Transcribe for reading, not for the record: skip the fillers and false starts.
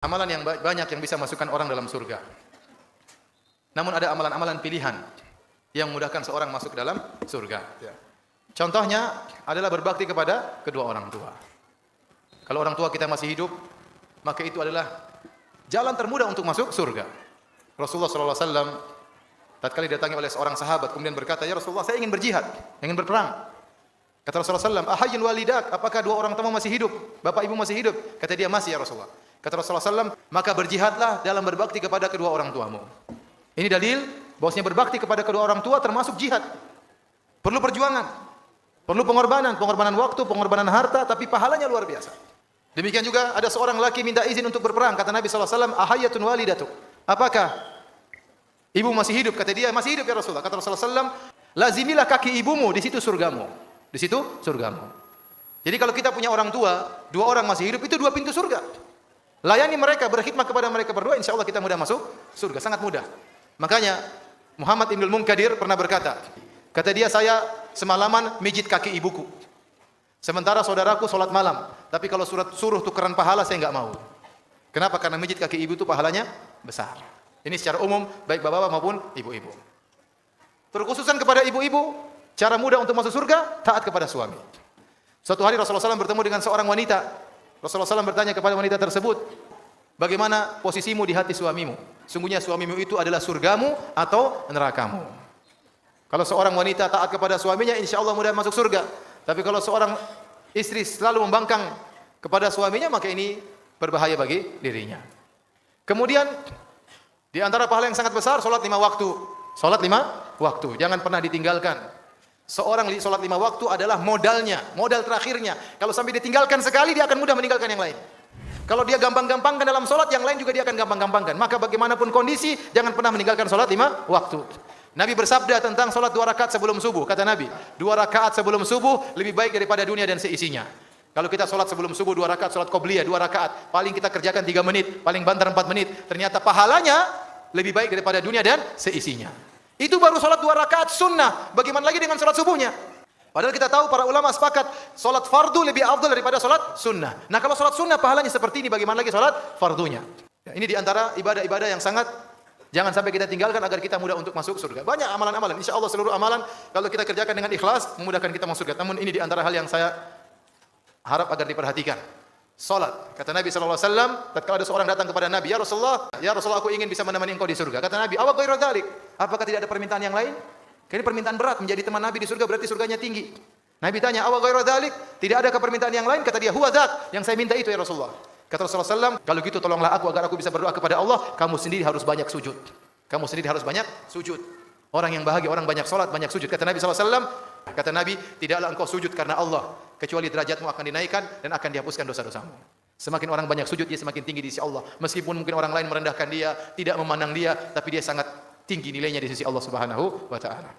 Amalan yang banyak yang bisa masukkan orang dalam surga. Namun ada amalan-amalan pilihan yang memudahkan seorang masuk dalam surga. Contohnya adalah berbakti kepada kedua orang tua. Kalau orang tua kita masih hidup, maka itu adalah jalan termudah untuk masuk surga. Rasulullah SAW tatkala didatangi oleh seorang sahabat kemudian berkata, "Ya Rasulullah, saya ingin berjihad, ingin berperang." Kata Rasulullah SAW, "Ahayyun walidak? Apakah dua orang tua masih hidup? Bapak ibu masih hidup?" Kata dia, "Masih ya Rasulullah." Kata Rasulullah SAW, "Maka berjihadlah dalam berbakti kepada kedua orang tuamu." Ini dalil bahwasanya berbakti kepada kedua orang tua termasuk jihad. Perlu perjuangan, perlu pengorbanan waktu, pengorbanan harta, tapi pahalanya luar biasa. Demikian juga ada seorang laki minta izin untuk berperang. Kata Nabi SAW, "Ahayyatun walidatuk?" Apakah ibu masih hidup? Kata dia, "Masih hidup ya Rasulullah." Kata Rasulullah SAW, "Lazimilah kaki ibumu, di situ surgamu." Di situ surgamu. Jadi kalau kita punya orang tua, dua orang masih hidup, itu dua pintu surga. Layani mereka, berkhidmat kepada mereka berdua, insya Allah kita mudah masuk surga, sangat mudah. Makanya Muhammad Ibnul Munkadir pernah berkata, kata dia, "Saya semalaman mijit kaki ibuku. Sementara saudaraku sholat malam, tapi kalau suruh tukeran pahala saya enggak mau." Kenapa? Karena mijit kaki ibu itu pahalanya besar. Ini secara umum, baik bapak-bapak maupun ibu-ibu. Terkhususan kepada ibu-ibu, cara mudah untuk masuk surga, taat kepada suami. Suatu hari Rasulullah SAW bertemu dengan seorang wanita. Rasulullah SAW bertanya kepada wanita tersebut, "Bagaimana posisimu di hati suamimu? Sungguhnya suamimu itu adalah surgamu atau nerakamu?" Kalau seorang wanita taat kepada suaminya, insya Allah mudah masuk surga. Tapi kalau seorang istri selalu membangkang kepada suaminya, maka ini berbahaya bagi dirinya. Kemudian, di antara pahala yang sangat besar, sholat 5 waktu. Sholat 5 waktu, jangan pernah ditinggalkan. Seorang sholat 5 waktu adalah modalnya, modal terakhirnya. Kalau sampai ditinggalkan sekali, dia akan mudah meninggalkan yang lain. Kalau dia gampang-gampangkan dalam sholat, yang lain juga dia akan gampang-gampangkan. Maka bagaimanapun kondisi, jangan pernah meninggalkan sholat 5 waktu. Nabi bersabda tentang sholat 2 rakaat sebelum subuh. Kata Nabi, 2 rakaat sebelum subuh lebih baik daripada dunia dan seisinya. Kalau kita sholat sebelum subuh 2 rakaat, sholat qobliyah 2 rakaat, paling kita kerjakan 3 menit, paling banter 4 menit. Ternyata pahalanya lebih baik daripada dunia dan seisinya. Itu baru sholat 2 rakaat sunnah. Bagaimana lagi dengan sholat subuhnya? Padahal kita tahu para ulama sepakat sholat fardu lebih afdal daripada sholat sunnah. Nah kalau sholat sunnah pahalanya seperti ini, bagaimana lagi sholat fardunya? Ini diantara ibadah-ibadah yang sangat jangan sampai kita tinggalkan agar kita mudah untuk masuk surga. Banyak amalan-amalan. Insya Allah seluruh amalan kalau kita kerjakan dengan ikhlas memudahkan kita masuk surga. Namun ini diantara hal yang saya harap agar diperhatikan. Salat. Kata Nabi SAW, tatkala ada seorang datang kepada Nabi, "Ya Rasulullah, aku ingin bisa menemani engkau di surga." Kata Nabi, "Awa ghairu dzalik?" Apakah tidak ada permintaan yang lain? Ini permintaan berat, menjadi teman Nabi di surga berarti surganya tinggi. Nabi tanya, "Awa ghairu dzalik?" Tidak ada permintaan yang lain? Kata dia, "Huwa dzak." Yang saya minta itu ya Rasulullah. Kata Rasulullah SAW, "Kalau gitu tolonglah aku agar aku bisa berdoa kepada Allah, kamu sendiri harus banyak sujud." Kamu sendiri harus banyak sujud. Orang yang bahagia, orang banyak salat, banyak sujud. Kata Nabi SAW, kata Nabi, "Tidaklah engkau sujud karena Allah, kecuali derajatmu akan dinaikkan dan akan dihapuskan dosa-dosamu." Semakin orang banyak sujud, dia semakin tinggi di sisi Allah. Meskipun mungkin orang lain merendahkan dia, tidak memandang dia, tapi dia sangat tinggi nilainya di sisi Allah Subhanahu wa taala.